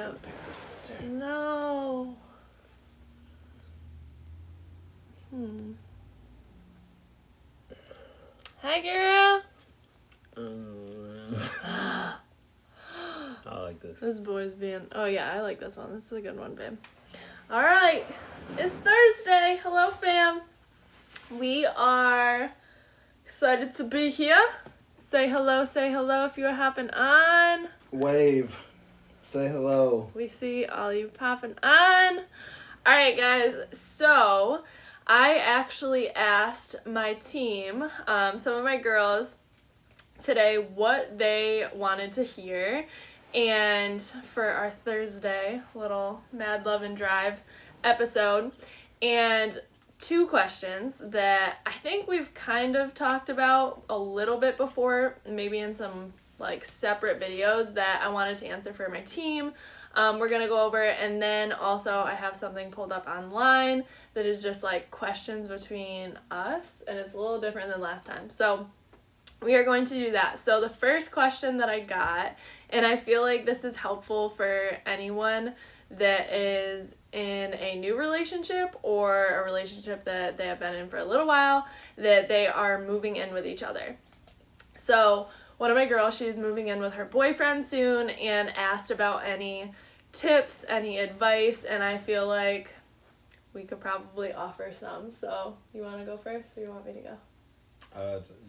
Yep. Pick the filter. No. Hi, girl. I like this. This boy's being... Oh, yeah, I like this one. This is a good one, babe. All right. It's Thursday. Hello, fam. We are excited to be here. Say hello if you are hopping on. Wave. Say hello. We see all you popping on. All right, guys. So I actually asked my team, some of my girls, today what they wanted to hear. And for our Thursday little Mad Love and Drive episode. And two questions that I think we've kind of talked about a little bit before, maybe in some like separate videos that I wanted to answer for my team. We're going to go over it, and then also I have something pulled up online that is just like questions between us, and it's a little different than last time. So we are going to do that. So the first question that I got, and I feel like this is helpful for anyone that is in a new relationship or a relationship that they have been in for a little while, that they are moving in with each other. So one of my girls, she's moving in with her boyfriend soon, and asked about any tips, any advice, and I feel like we could probably offer some. So you want to go first, or you want me to go?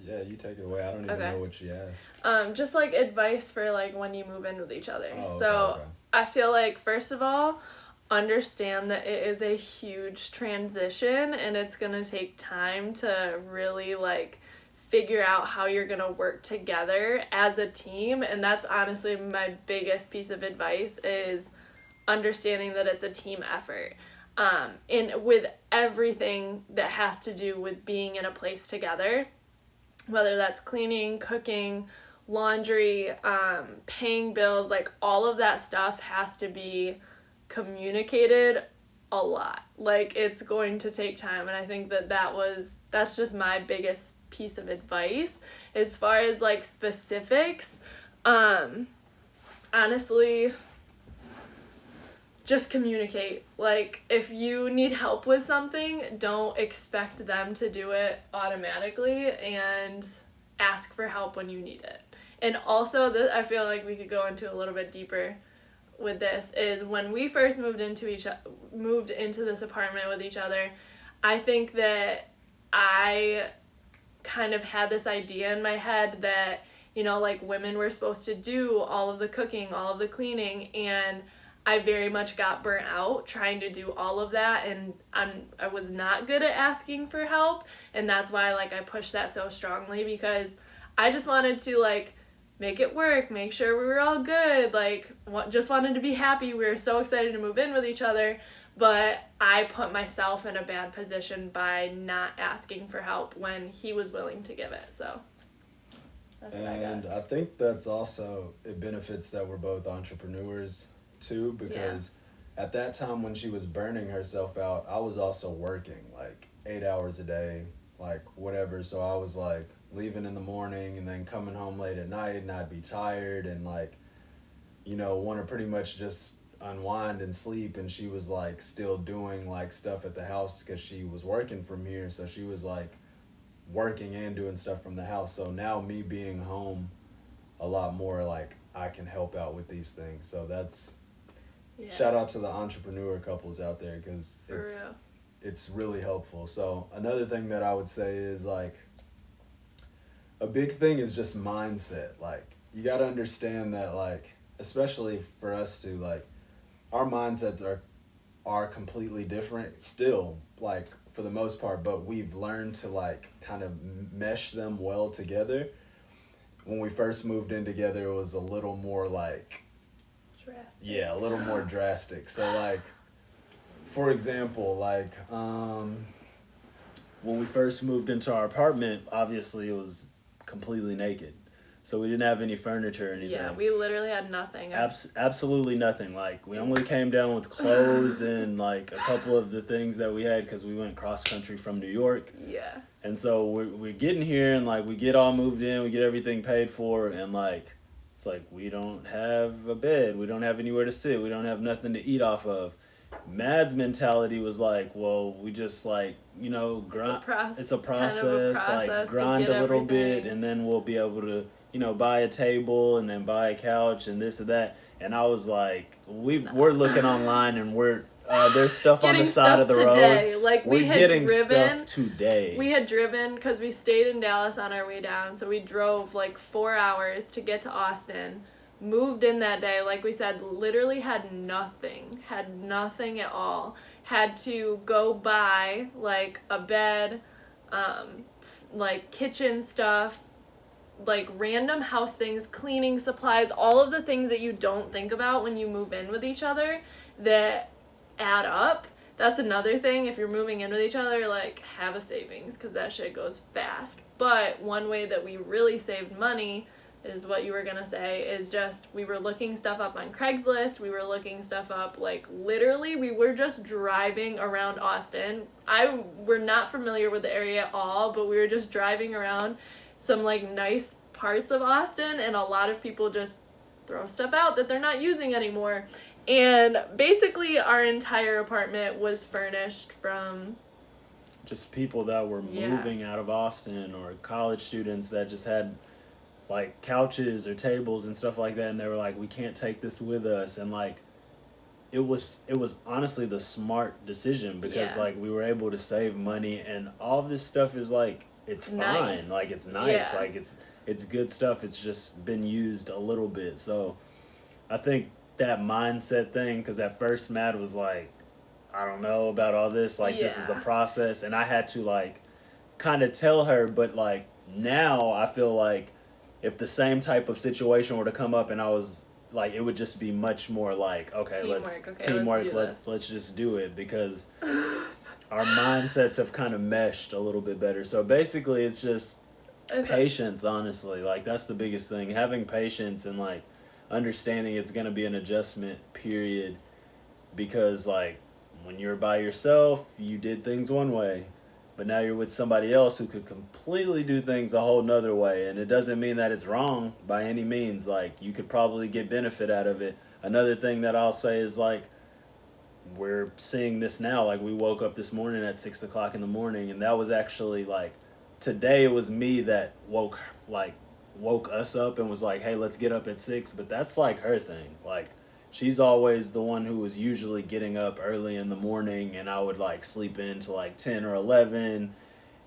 Yeah, you take it away. I don't even know what she asked. Just like advice for like when you move in with each other. Oh, so okay. I feel like, first of all, understand that it is a huge transition, and it's gonna take time to really like figure out how you're gonna work together as a team. And that's honestly my biggest piece of advice, is understanding that it's a team effort. And with everything that has to do with being in a place together, whether that's cleaning, cooking, laundry, paying bills, like all of that stuff has to be communicated a lot. Like, it's going to take time, and I think that's just my biggest piece of advice. As far as like specifics, honestly, just communicate. Like, if you need help with something, don't expect them to do it automatically, and ask for help when you need it. And also, I feel like we could go into a little bit deeper with this, is when we first moved into this apartment with each other, I think that I kind of had this idea in my head that, you know, like, women were supposed to do all of the cooking, all of the cleaning, and I very much got burnt out trying to do all of that, and I was not good at asking for help, and that's why like I pushed that so strongly, because I just wanted to like make it work, make sure we were all good, like just wanted to be happy. We were so excited to move in with each other, but I put myself in a bad position by not asking for help when he was willing to give it. So that's what I got. And I think that's also, it benefits that we're both entrepreneurs too, because at that time when she was burning herself out, I was also working like 8 hours a day, like whatever. So I was like leaving in the morning and then coming home late at night, and I'd be tired and like, you know, want to pretty much just unwind and sleep. And she was like still doing like stuff at the house because she was working from here. So she was like working and doing stuff from the house. So now me being home a lot more, like I can help out with these things. So that's shout out to the entrepreneur couples out there, because it's really helpful. So another thing that I would say is like a big thing is just mindset. Like you got to understand that, like, especially for us two, like our mindsets are completely different still, like for the most part, but we've learned to like kind of mesh them well together. When we first moved in together, it was a little more like a little more drastic. So like, for example, like when we first moved into our apartment, obviously it was completely naked. So we didn't have any furniture or anything. Yeah, we literally had nothing. Absolutely nothing. Like, we only came down with clothes and like a couple of the things that we had because we went cross country from New York. Yeah. And so we're getting here, and like we get all moved in, we get everything paid for, and like It's like, we don't have a bed, we don't have anywhere to sit, we don't have nothing to eat off of. Mad's mentality was like, well, we just like, grind. It's a kind of a process. Like, process to grind get a little bit, everything. and then we'll be able to, buy a table and then buy a couch and this and that. And I was like, we're looking online, and we're there's stuff on the Getting side of the today. road. Like We're we had getting driven stuff today. We had driven because we stayed in Dallas on our way down, so we drove like 4 hours to get to Austin. Moved in that day, like we said, literally had nothing at all. Had to go buy like a bed, like kitchen stuff, like random house things, cleaning supplies, all of the things that you don't think about when you move in with each other that add up. That's another thing. If you're moving in with each other, like, have a savings, because that shit goes fast. But one way that we really saved money is what you were gonna say, is just we were looking stuff up on Craigslist. We were looking stuff up, like, literally we were just driving around Austin. We're not familiar with the area at all, but we were just driving around some like nice parts of Austin, and a lot of people just throw stuff out that they're not using anymore. And basically our entire apartment was furnished from just people that were moving out of Austin, or college students that just had like couches or tables and stuff like that, and they were like, we can't take this with us. And like, it was honestly the smart decision, because like, we were able to save money, and all of this stuff is like, it's nice. fine, like, it's nice, like, it's good stuff. It's just been used a little bit. So I think that mindset thing, because at first Matt was like, I don't know about all this, like, this is a process, and I had to like kind of tell her. But like, now I feel like if the same type of situation were to come up, and I was like, it would just be much more like, okay, teamwork, let's just do it, because our mindsets have kind of meshed a little bit better. So basically, it's just patience, honestly. Like, that's the biggest thing, having patience, and like understanding it's going to be an adjustment period, because like, when you're by yourself, you did things one way, but now you're with somebody else who could completely do things a whole nother way. And it doesn't mean that it's wrong by any means. Like, you could probably get benefit out of it. Another thing that I'll say is like, we're seeing this now. Like, we woke up this morning at 6 o'clock in the morning, and that was actually like, today it was me that woke us up and was like, hey, let's get up at 6. But that's like her thing. Like, she's always the one who was usually getting up early in the morning, and I would like sleep into like 10 or 11,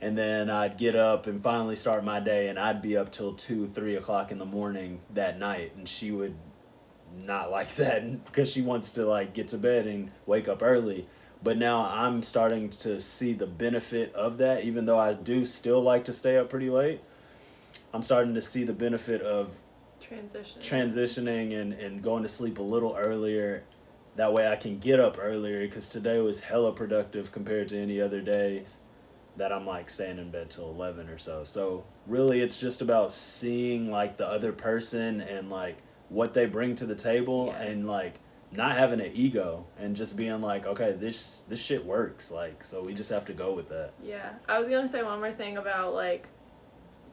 and then I'd get up and finally start my day, and I'd be up till 2-3 o'clock in the morning that night. And she would not like that, because she wants to like get to bed and wake up early. But now I'm starting to see the benefit of that. Even though I do still like to stay up pretty late, I'm starting to see the benefit of transitioning and going to sleep a little earlier. That way I can get up earlier, because today was hella productive compared to any other days that I'm like staying in bed till 11 or so. So really, it's just about seeing like the other person and like what they bring to the table, and like not having an ego, and just being like, okay, this shit works, like, so we just have to go with that. Yeah, I was gonna say one more thing about like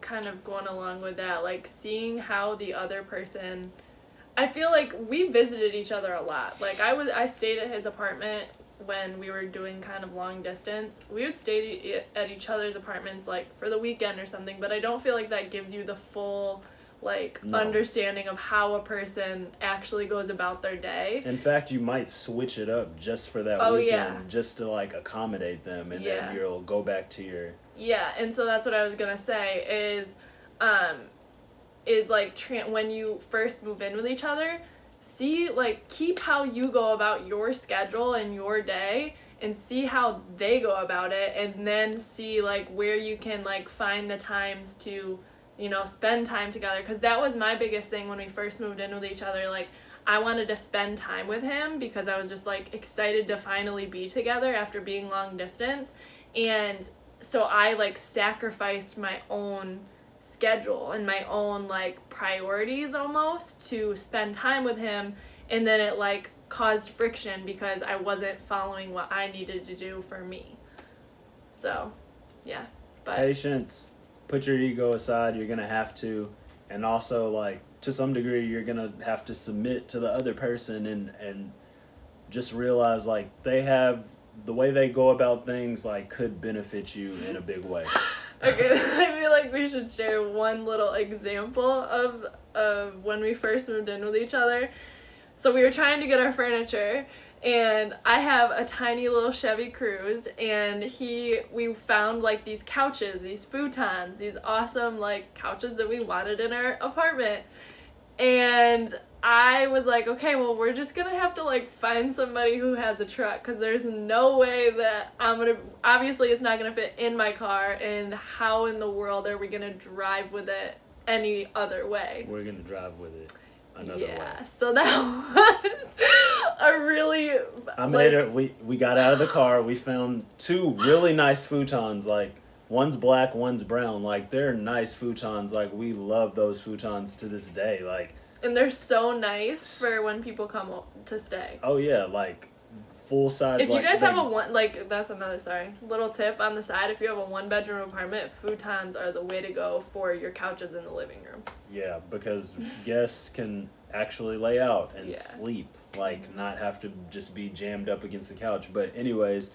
kind of going along with that, like seeing how the other person, I feel like we visited each other a lot. Like I stayed at his apartment when we were doing kind of long distance. We would stay at each other's apartments like for the weekend or something, but I don't feel like that gives you the full like understanding of how a person actually goes about their day. In fact, you might switch it up just for that weekend, just to like accommodate them, and then you'll go back to your and so that's what I was gonna say is like when you first move in with each other, see, like, keep how you go about your schedule and your day, and see how they go about it, and then see like where you can like find the times to, you know, spend time together. Because that was my biggest thing when we first moved in with each other. Like, I wanted to spend time with him because I was just like excited to finally be together after being long distance. And so I like sacrificed my own schedule and my own like priorities almost to spend time with him, and then it like caused friction because I wasn't following what I needed to do for me. So but patience, put your ego aside, you're gonna have to. And also like to some degree you're gonna have to submit to the other person and just realize like they have the way they go about things like could benefit you in a big way. Okay, I feel like we should share one little example of when we first moved in with each other. So we were trying to get our furniture, and I have a tiny little Chevy Cruze, and we found like these couches, these futons, these awesome like couches that we wanted in our apartment. And I was like, okay, well, we're just gonna have to like find somebody who has a truck, because there's no way that obviously it's not gonna fit in my car, and how in the world are we gonna drive with it any other way? We're gonna drive with it another way. So that was a really we got out of the car, we found two really nice futons, like one's black, one's brown. Like they're nice futons. Like we love those futons to this day. Like, and they're so nice for when people come to stay. oh yeah, like full size. If you guys have a one, like that's another little tip on the side. If you have a 1-bedroom apartment, futons are the way to go for your couches in the living room. Yeah, because guests can actually lay out and sleep, like not have to just be jammed up against the couch. But anyways,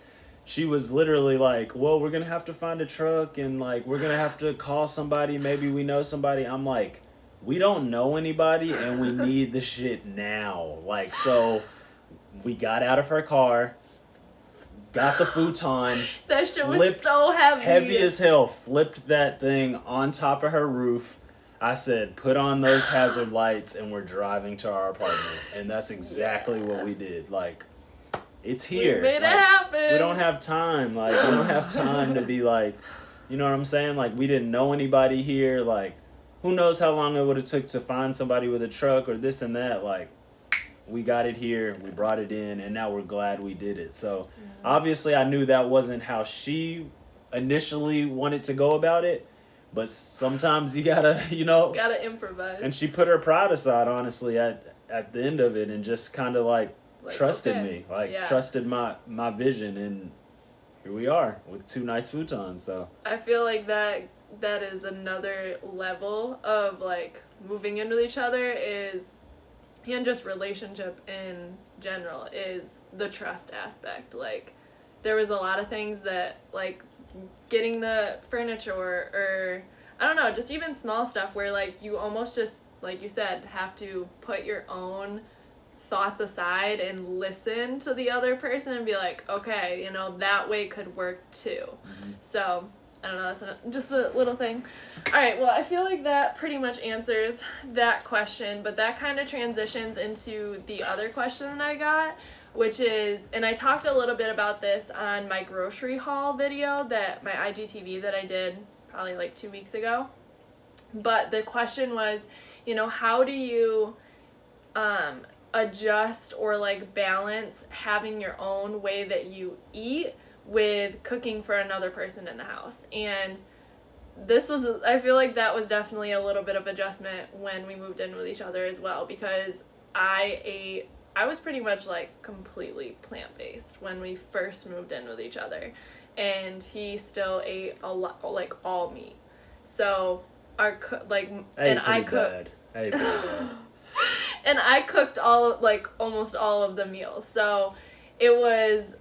she was literally like, well, we're gonna have to find a truck, and like we're gonna have to call somebody, maybe we know somebody. I'm like, we don't know anybody and we need the shit now. Like, so we got out of her car, got the futon. That shit was so heavy. Heavy as hell. Flipped that thing on top of her roof. I said, put on those hazard lights, and we're driving to our apartment. And that's exactly what we did. Like, it's here. We made it like, happen. We don't have time. Like, we don't have time to be like, you know what I'm saying? Like, we didn't know anybody here. Like, who knows how long it would have took to find somebody with a truck or this and that. Like, we got it here, we brought it in, and now we're glad we did it. So, obviously, I knew that wasn't how she initially wanted to go about it, but sometimes you gotta, Gotta improvise. And she put her pride aside, honestly, at the end of it, and just kind of, like trusted me. Trusted my vision, and here we are with two nice futons, so. I feel like that is another level of, like, moving in with each other is... and just relationship in general is the trust aspect. Like, there was a lot of things that, like, getting the furniture or I don't know, just even small stuff where, like, you almost just, like you said, have to put your own thoughts aside and listen to the other person and be like, okay, that way could work too. So I don't know, that's just a little thing. All right, well, I feel like that pretty much answers that question, but that kind of transitions into the other question that I got, which is, and I talked a little bit about this on my grocery haul video, my IGTV that I did probably like 2 weeks ago, but the question was, how do you adjust or like balance having your own way that you eat with cooking for another person in the house? And I feel like that was definitely a little bit of adjustment when we moved in with each other as well, because I was pretty much like completely plant-based when we first moved in with each other, and he still ate a lot, like all meat. So I cooked and I cooked almost all of the meals. So it was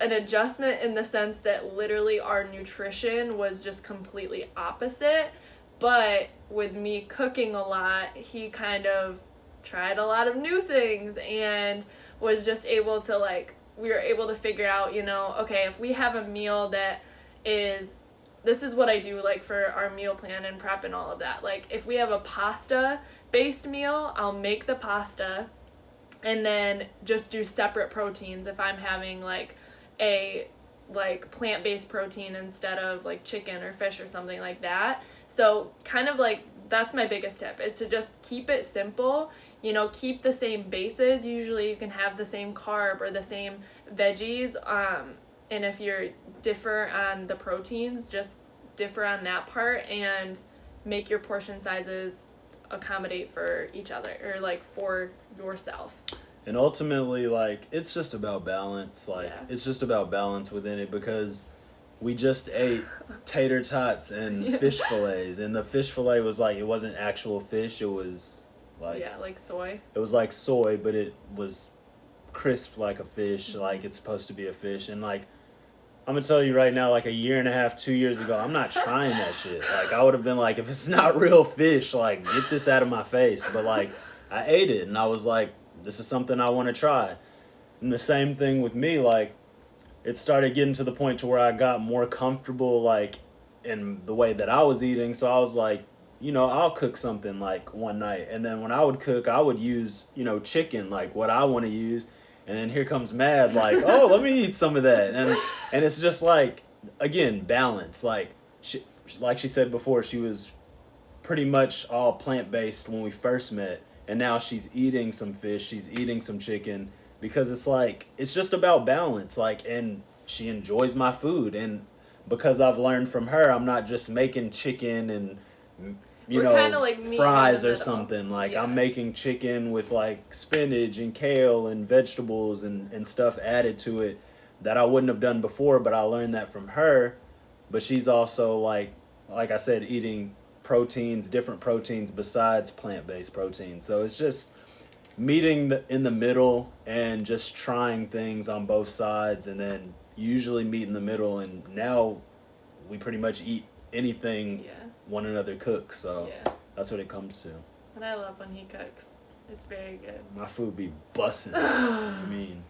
an adjustment in the sense that literally our nutrition was just completely opposite. But with me cooking a lot, he kind of tried a lot of new things and was just able to we were able to figure out, okay, if we have a meal this is what I do for our meal plan and prep and all of that. Like, if we have a pasta based meal, I'll make the pasta and then just do separate proteins if I'm having a plant-based protein instead of chicken or fish or something like that. So kind of that's my biggest tip, is to just keep it simple, keep the same bases. Usually you can have the same carb or the same veggies, and if you're differ on the proteins, just differ on that part and make your portion sizes accommodate for each other or for yourself. And ultimately, it's just about balance. It's just about balance within it, because we just ate tater tots and fish fillets, and the fish fillet was it wasn't actual fish, it was Like, yeah, like soy. it was like soy, but it was crisp like a fish, like it's supposed to be a fish. And like, I'm gonna tell you right now, like a year and a half, 2 years ago, I'm not trying that shit. Like, I would have been like, if it's not real fish, like, get this out of my face. But like, I ate it, and I was like, this is something I want to try. And the same thing with me, like, it started getting to the point to where I got more comfortable, like, in the way that I was eating. So I was like, I'll cook something like one night. And then when I would cook, I would use, chicken, like what I want to use. And then here comes Mad, like, oh, let me eat some of that. And it's just like, again, balance. Like she said before, she was pretty much all plant-based when we first met. And now she's eating some fish, she's eating some chicken, because it's like, it's just about balance. Like, and she enjoys my food. And because I've learned from her, I'm not just making chicken and We're kinda like meeting in fries the or middle. something. Like, Yeah. I'm making chicken with like spinach and kale and vegetables and stuff added to it that I wouldn't have done before, but I learned that from her. But she's also like I said, eating proteins, different proteins besides plant-based proteins. So it's just meeting in the middle and just trying things on both sides, and then usually meet in the middle. And now we pretty much eat anything Yeah. one another cooks. So Yeah. that's what it comes to. And I love when he cooks. It's very good. My food be bussin'. I mean,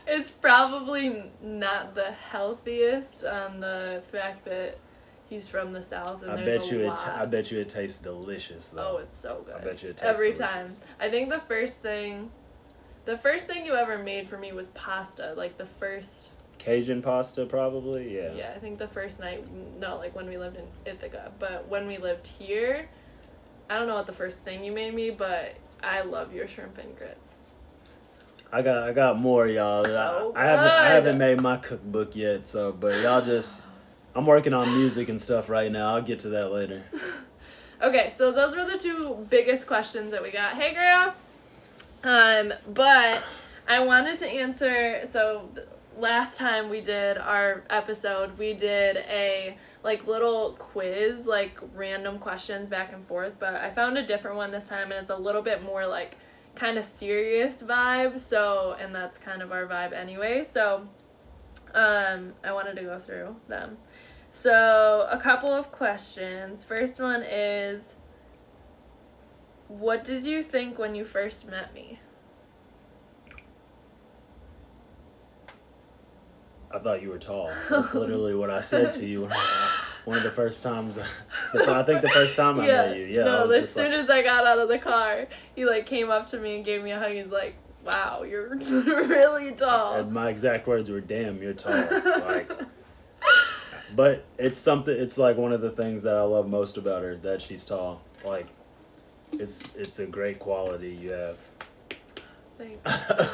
It's probably not the healthiest on the fact that he's from the South and I there's bet a you lot. I bet you it tastes delicious though. Oh, it's so good. I bet you it tastes every delicious. time. I think the first thing you ever made for me was pasta. Like the first. Cajun pasta, probably. Yeah. Yeah, I think the first night. No, like when we lived in Ithaca, but when we lived here, I don't know what the first thing you made me, but I love your shrimp and grits. I got more, y'all. So I haven't good. made my cookbook yet, so but y'all just I'm working on music and stuff right now. I'll get to that later. Okay, so those were the two biggest questions that we got. Hey, girl. But I wanted to answer. So last time we did our episode, we did a like little quiz, like random questions back and forth. But I found a different one this time, and it's a little bit more like kind of serious vibe. So, and that's kind of our vibe anyway. So, I wanted to go through them. So, a couple of questions. First one is, what did you think when you first met me? I thought you were tall. That's literally what I said to you one of the first times. I think the first time I met you. Yeah. I No, was as just soon like, as I got out of the car, he like came up to me and gave me a hug. He's like, "Wow, you're really tall." and my exact words were, "Damn, you're tall." Like, but it's something. It's like one of the things that I love most about her, that she's tall. Like, it's a great quality you have. Thanks.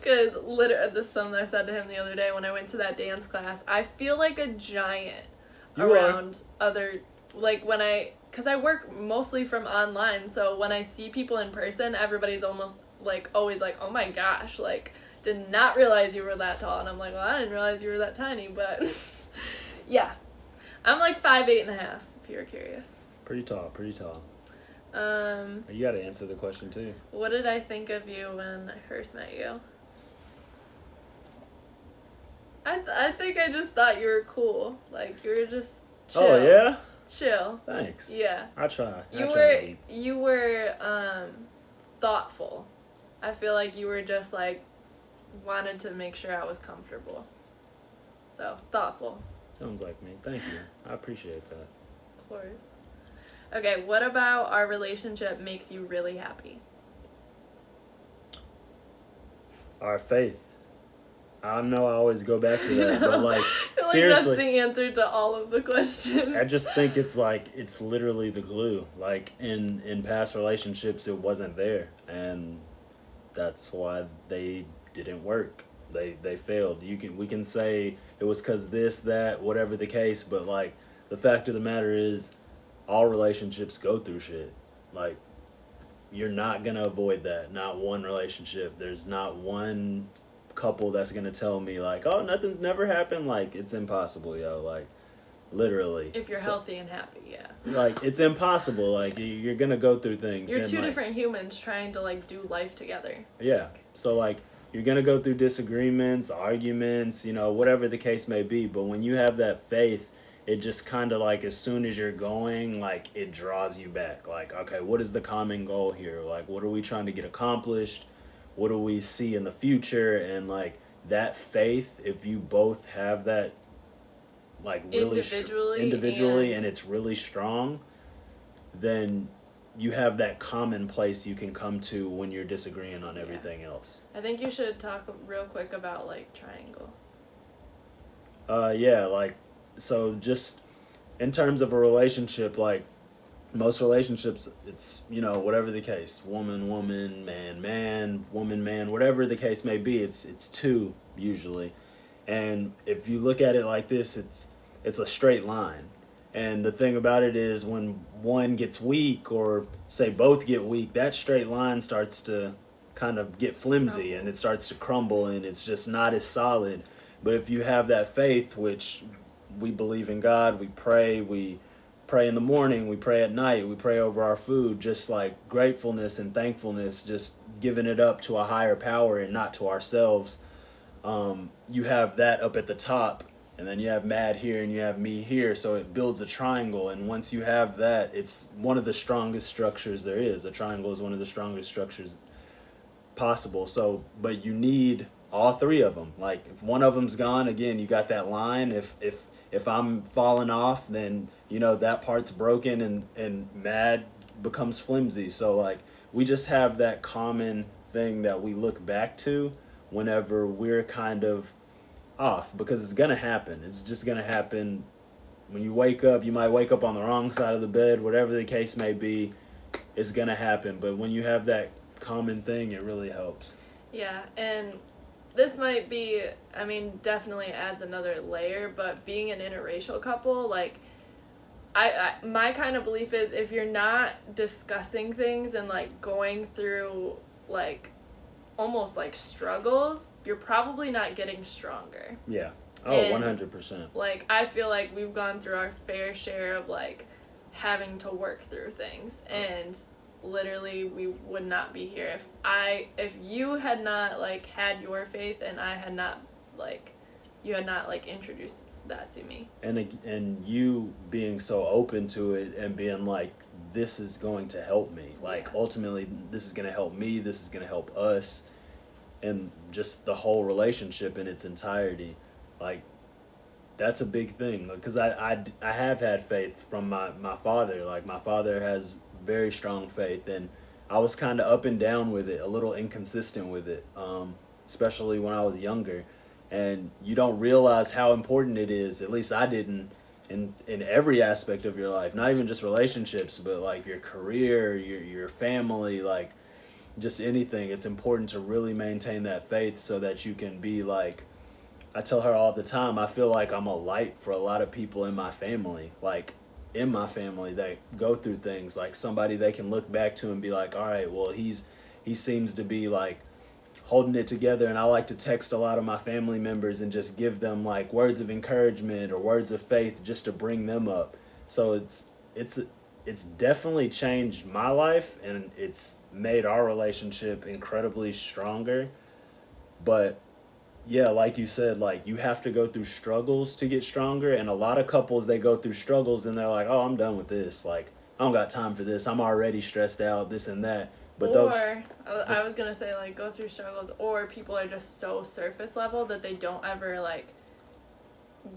Because literally, this is something I said to him the other day when I went to that dance class. I feel like a giant You are. around other, like when because I work mostly from online, so when I see people in person, everybody's almost like, always like, oh my gosh, like, did not realize you were that tall. And I'm like, well, I didn't realize you were that tiny, but yeah. I'm like 5'8.5", if you were curious. Pretty tall. Pretty tall. Um, You got to answer the question too. what did I think of you when I first met you? I think I just thought you were cool. Like, you were just chill. Oh yeah. Chill. Thanks. Yeah. I try. You were thoughtful. I feel like you were just like wanted to make sure I was comfortable. So, thoughtful, Sounds like me. Thank you. I appreciate that. of course. Okay, what about our relationship makes you really happy? Our faith. I know I always go back to that, but like, I feel seriously. like that's the answer to all of the questions. I just think it's like, it's literally the glue. Like in past relationships, it wasn't there, and that's why they didn't work. They failed. We can say it was because this, that, whatever the case, but like the fact of the matter is, all relationships go through shit. Like, you're not gonna avoid that. Not one relationship. There's not one couple that's gonna tell me like, oh, nothing's never happened. Like, it's impossible, yo. Like, literally. If you're healthy and happy, yeah. Like, it's impossible. Like, you're gonna go through things. You're and, two like, different humans trying to, like, do life together. Yeah. So, like, you're gonna go through disagreements, arguments, whatever the case may be. But when you have that faith, it just kind of, like, as soon as you're going, like, it draws you back. Like, okay, what is the common goal here? Like, what are we trying to get accomplished? What do we see in the future? And, like, that faith, if you both have that, like, really individually and it's really strong, then you have that common place you can come to when you're disagreeing on everything else. I think you should talk real quick about, like, triangle. Yeah, like, so just in terms of a relationship, like, most relationships, it's, whatever the case, woman, man, woman, man, whatever the case may be, it's two usually. And if you look at it like this, it's a straight line. And the thing about it is when one gets weak, or say both get weak, that straight line starts to kind of get flimsy and it starts to crumble and it's just not as solid. But if you have that faith, which we believe in God, we pray in the morning, we pray at night, we pray over our food, just like gratefulness and thankfulness, just giving it up to a higher power and not to ourselves. You have that up at the top, and then you have Mad here and you have me here, so it builds a triangle. And once you have that, it's one of the strongest structures there is. A triangle is one of the strongest structures possible. So, but you need all three of them. Like, if one of them's gone, again, you got that line. If I'm falling off, then that part's broken and Mad becomes flimsy. So, like, we just have that common thing that we look back to whenever we're kind of off, because it's gonna happen. It's just gonna happen. When you wake up, you might wake up on the wrong side of the bed, whatever the case may be, it's gonna happen. But when you have that common thing, it really helps. Yeah, and this might be, definitely adds another layer, but being an interracial couple, like, I my kind of belief is if you're not discussing things and, like, going through, like, almost like struggles, you're probably not getting stronger. Yeah. Oh, and 100%. Like, I feel like we've gone through our fair share of, like, having to work through things, and literally we would not be here if you had not, like, had your faith and I had not, like, you had not, like, introduced that to me. And you being so open to it and being like, this is going to help me. Like, ultimately, this is going to help me. This is going to help us. And just the whole relationship in its entirety. Like, that's a big thing. Because I have had faith from my father. Like, my father has very strong faith. And I was kind of up and down with it, a little inconsistent with it, especially when I was younger. And you don't realize how important it is. At least I didn't. In every aspect of your life, not even just relationships, but like your career, your family, like just anything. It's important to really maintain that faith so that you can be like, I tell her all the time, I feel like I'm a light for a lot of people in my family, like in my family that go through things, like somebody they can look back to and be like, all right, well, he seems to be like holding it together. And I like to text a lot of my family members and just give them like words of encouragement or words of faith just to bring them up. So it's definitely changed my life, and it's made our relationship incredibly stronger. But yeah, like you said, like you have to go through struggles to get stronger. And a lot of couples, they go through struggles and they're like, oh, I'm done with this. Like, I don't got time for this. I'm already stressed out, this and that. But I was going to say, like, go through struggles, or people are just so surface level that they don't ever, like,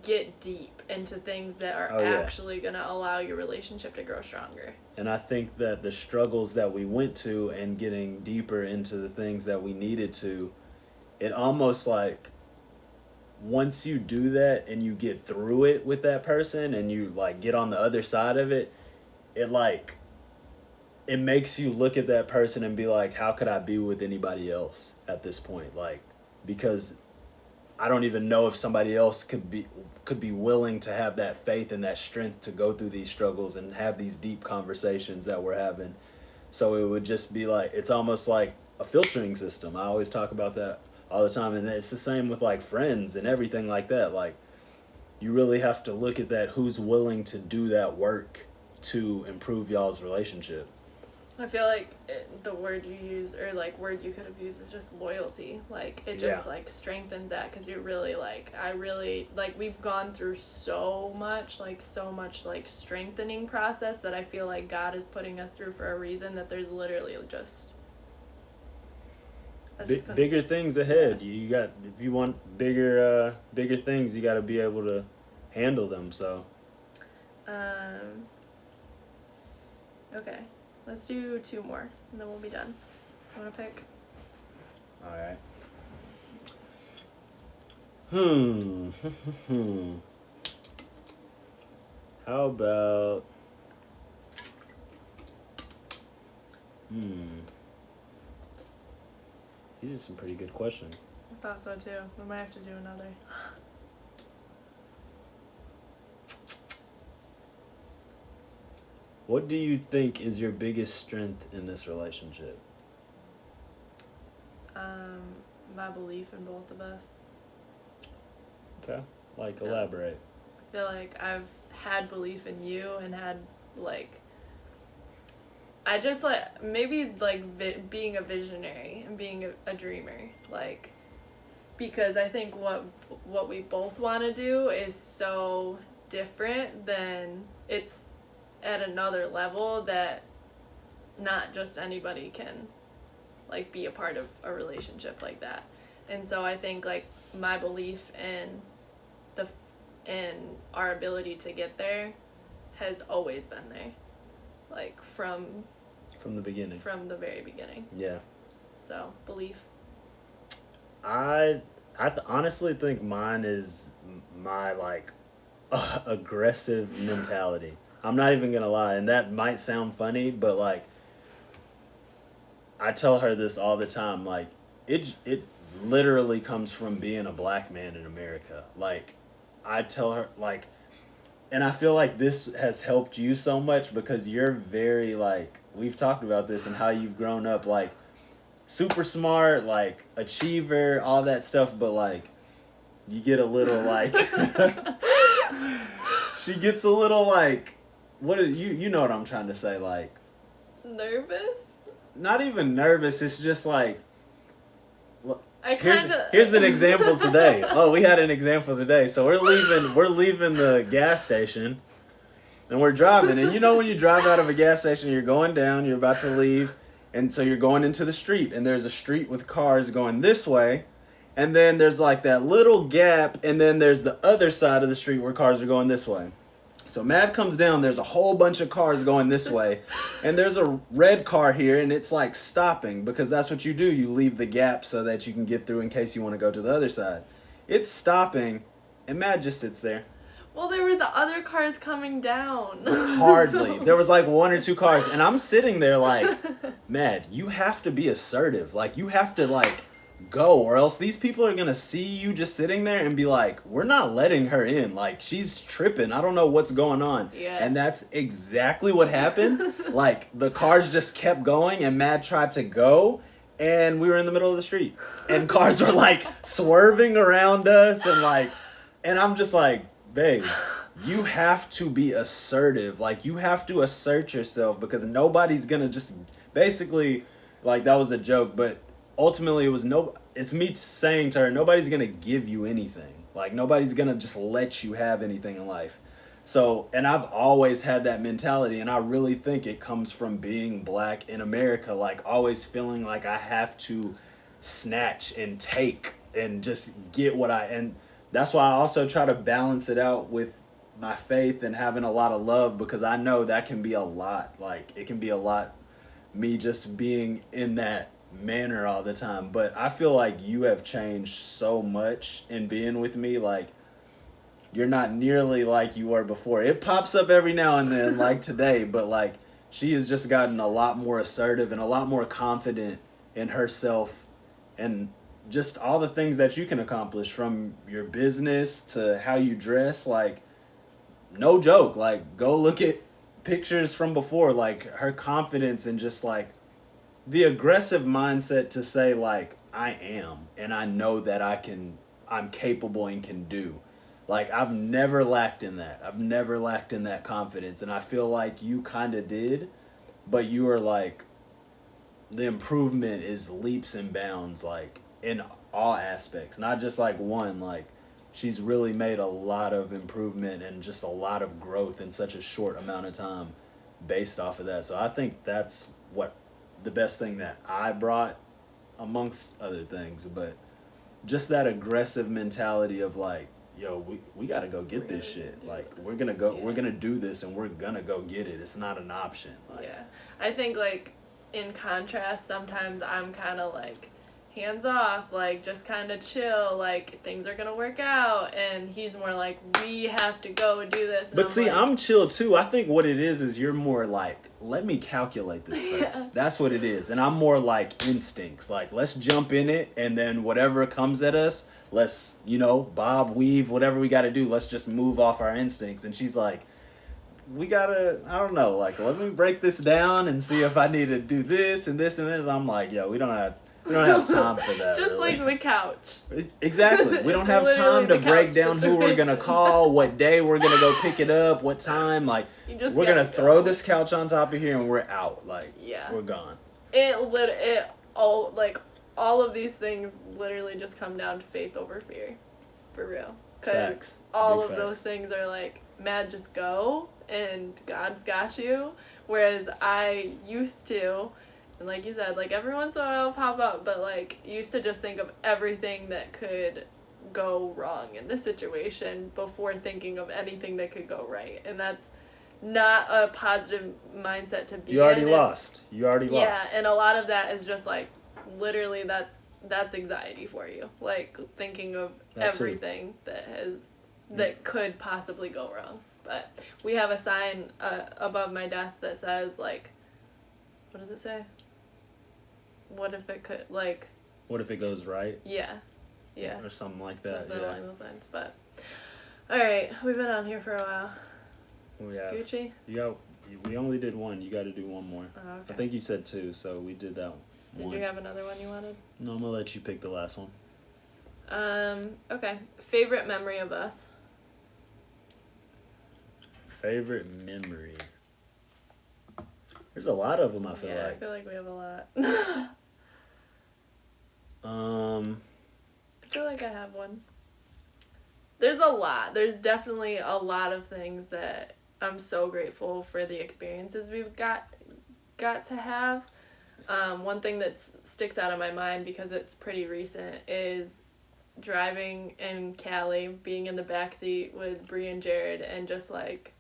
get deep into things that are actually going to allow your relationship to grow stronger. And I think that the struggles that we went to and getting deeper into the things that we needed to, it almost like once you do that and you get through it with that person and you, like, get on the other side of it, it makes you look at that person and be like, how could I be with anybody else at this point? Like, because I don't even know if somebody else could be willing to have that faith and that strength to go through these struggles and have these deep conversations that we're having. So it would just be like, it's almost like a filtering system. I always talk about that all the time. And it's the same with like friends and everything like that. Like, you really have to look at that, who's willing to do that work to improve y'all's relationship. I feel like the word you use, or like word you could have used, is just loyalty. Like it just like strengthens that, because you're really like, I really like, we've gone through so much like strengthening process that I feel like God is putting us through for a reason, that there's literally just bigger things ahead. You got, if you want bigger things, you got to be able to handle them. So okay, let's do 2 more and then we'll be done. You want to pick? All right. How about these are some pretty good questions. I thought so too. We might have to do another. What do you think is your biggest strength in this relationship? My belief in both of us. Okay. Like, elaborate. I feel like I've had belief in you and had like, I just like, maybe like being a visionary and being a dreamer, like, because I think what we both want to do is so different, than it's at another level that not just anybody can like be a part of a relationship like that. And so I think like my belief in our ability to get there has always been there, like from the beginning, from the very beginning. Yeah. So belief. I honestly think mine is my like aggressive mentality. I'm not even gonna lie, and that might sound funny, but like I tell her this all the time. Like it literally comes from being a black man in America. Like I tell her, like, and I feel like this has helped you so much because you're very like, we've talked about this and how you've grown up, like super smart, like achiever, all that stuff, but like you get a little like she gets a little like, what you know what I'm trying to say, like Nervous? Not even nervous, it's just like, here's here's an example today. Oh, we had an example today. So we're leaving the gas station and we're driving, and you know when you drive out of a gas station, you're going down, you're about to leave, and so you're going into the street, and there's a street with cars going this way, and then there's like that little gap, and then there's the other side of the street where cars are going this way. So Mad comes down, there's a whole bunch of cars going this way, and there's a red car here, and it's like stopping, because that's what you do. You leave the gap so that you can get through in case you want to go to the other side. It's stopping, and Mad just sits there. Well, there was other cars coming down. Hardly. There was like 1 or 2 cars, and I'm sitting there like, Mad, you have to be assertive. Like, you have to like go, or else these people are gonna see you just sitting there and be like, we're not letting her in, like she's tripping, I don't know what's going on. Yeah. And that's exactly what happened. Like the cars just kept going, and Mad tried to go, and we were in the middle of the street, and cars were like swerving around us, and like, and I'm just like, babe, you have to be assertive, like you have to assert yourself, because nobody's gonna just basically, like, that was a joke, but ultimately it's me saying to her, nobody's gonna give you anything. Like nobody's gonna just let you have anything in life. So, and I've always had that mentality, and I really think it comes from being black in America, like always feeling like I have to snatch and take and just get and that's why I also try to balance it out with my faith and having a lot of love, because I know that can be a lot. Like it can be a lot, me just being in that manner all the time. But I feel like you have changed so much in being with me. Like you're not nearly like you were before. It pops up every now and then, like today, but like she has just gotten a lot more assertive and a lot more confident in herself, and just all the things that you can accomplish, from your business to how you dress. Like no joke, like go look at pictures from before, like her confidence and just like the aggressive mindset to say like, I am, and I know that I'm capable and can do. Like, I've never lacked in that. I've never lacked in that confidence. And I feel like you kind of did, but you were like, the improvement is leaps and bounds, like, in all aspects. Not just like one, like, she's really made a lot of improvement and just a lot of growth in such a short amount of time based off of that. So I think that's what the best thing that I brought amongst other things. But just that aggressive mentality of like, yo, we got to go get this shit. Like, we're going to go, we're going to do this and we're going to go get it. It's not an option. Like, yeah. I think, like, in contrast, sometimes I'm kind of like hands off, like just kind of chill, like things are going to work out. And he's more like, we have to go do this. And but see, like, I'm chill too. I think what it is you're more like, let me calculate this first. Yeah. That's what it is. And I'm more like instincts. Like, let's jump in it, and then whatever comes at us, let's, bob, weave, whatever we got to do. Let's just move off our instincts. And she's like, we got to, I don't know, like, let me break this down and see if I need to do this and this and this. I'm like, yo, we don't have time for that. just really. like the couch. Exactly. We don't It's have literally time to the break couch down who we're going to situation. call, what day we're going to go pick it up, what time. Like, You just we're going to gotta throw go. this couch on top of here and we're out. Like, Yeah. we're gone. All of these things literally just come down to faith over fear, for real. Because Facts. all Big of facts. those things are like, man, just go and God's got you. Whereas I used to, and like you said, like every once in a while it'll pop up, but like used to just think of everything that could go wrong in the situation before thinking of anything that could go right. And that's not a positive mindset to be You already in. lost. You already Yeah, lost. and a lot of that is just like literally that's anxiety for you. Like thinking of That too. everything that could possibly go wrong. But we have a sign above my desk that says like, what does it say? What if it could, like, What if it goes right? yeah. Or something like that. Something Yeah. along those lines. But all right, we've been on here for a while. We have. Gucci. We only did one. You got to do one more. Oh, okay. I think you said two, so we did that one. Did you have another one you wanted? No, I'm gonna let you pick the last one. Okay. Favorite memory of us? Favorite memory. There's a lot of them. I feel Yeah, I like. feel like we have a lot. I feel like I have one. There's a lot. There's definitely a lot of things that I'm so grateful for the experiences we've got to have. One thing that sticks out of my mind because it's pretty recent is driving in Cali, being in the backseat with Bree and Jared, and just like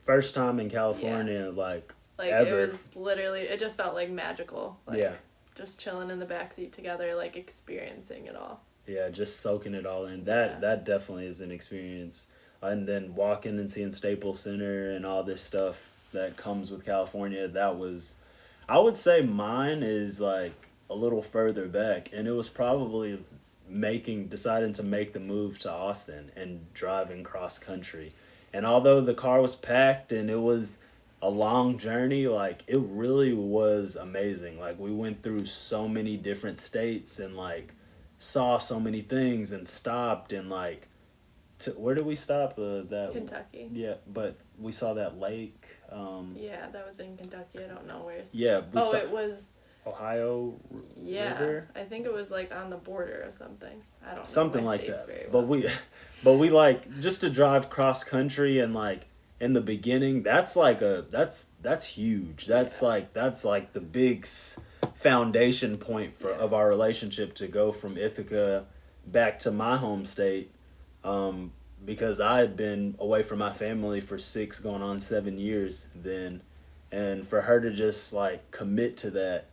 First time in California, like ever. it was literally, it just felt like magical. Like, Yeah. just chilling in the backseat together, like experiencing it all. Yeah, just soaking it all in. That definitely is an experience. And then walking and seeing Staples Center and all this stuff that comes with California, that was, I would say mine is like a little further back, and it was probably deciding to make the move to Austin and driving cross country. And although the car was packed and it was a long journey, like it really was amazing. Like we went through so many different states and like saw so many things and stopped and like where did we stop? That Kentucky. Yeah, but we saw that lake. Yeah, that was in Kentucky. I don't know where. Yeah, It was. Ohio Yeah, River. I think it was like on the border or something. I don't know. Something my like states that. very But well. we like just to drive cross country and like in the beginning, that's like that's huge. That's like the big foundation point of our relationship to go from Ithaca back to my home state. Because I had been away from my family for 6 going on 7 years then, and for her to just like commit to that.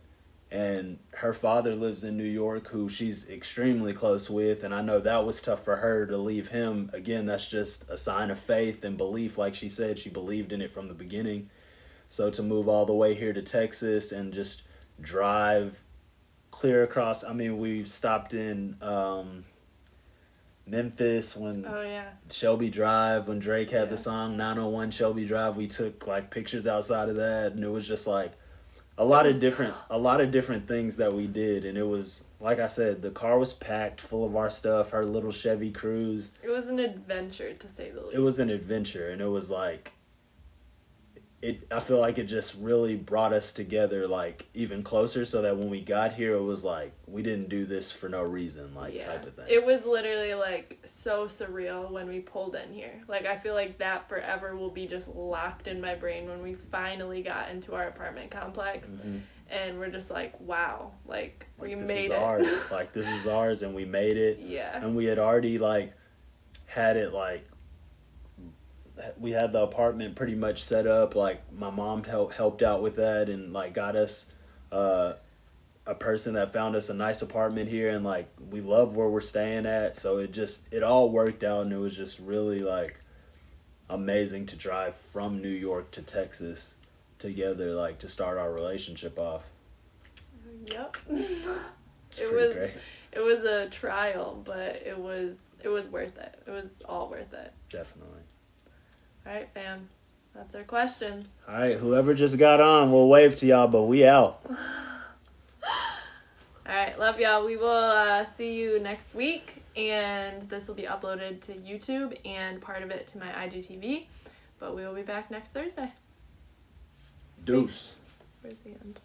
And her father lives in New York, who she's extremely close with. And I know that was tough for her to leave him. Again, that's just a sign of faith and belief. Like she said, she believed in it from the beginning. So to move all the way here to Texas and just drive clear across. I mean, we stopped in Memphis when Oh yeah. Shelby Drive, when Drake had Yeah. the song 901 Shelby Drive. We took like pictures outside of that. And it was just like a lot of different things that we did, and it was like I said, the car was packed full of our stuff. Her little Chevy Cruze. It was an adventure, to say the least. It was an adventure, and it was like I feel like it just really brought us together, like, even closer, so that when we got here, it was like we didn't do this for no reason, like, type of thing. It was literally like so surreal when we pulled in here. Like, I feel like that forever will be just locked in my brain when we finally got into our apartment complex. Mm-hmm. And we're just like, wow, like we this made is it. Ours. Like, this is ours, and we made it. Yeah. And we had already, like, had it, like, we had the apartment pretty much set up. Like, my mom helped out with that, and, like, got us a person that found us a nice apartment here, and, like, we love where we're staying at. So it all worked out, and it was just really, like, amazing to drive from New York to Texas together, like, to start our relationship off. Yep. Great. It was a trial, but it was worth it. It was all worth it. Definitely. All right, fam. That's our questions. All right, whoever just got on, we'll wave to y'all, but we out. All right, love y'all. We will see you next week, and this will be uploaded to YouTube and part of it to my IGTV, but we will be back next Thursday. Deuce. Where's the end?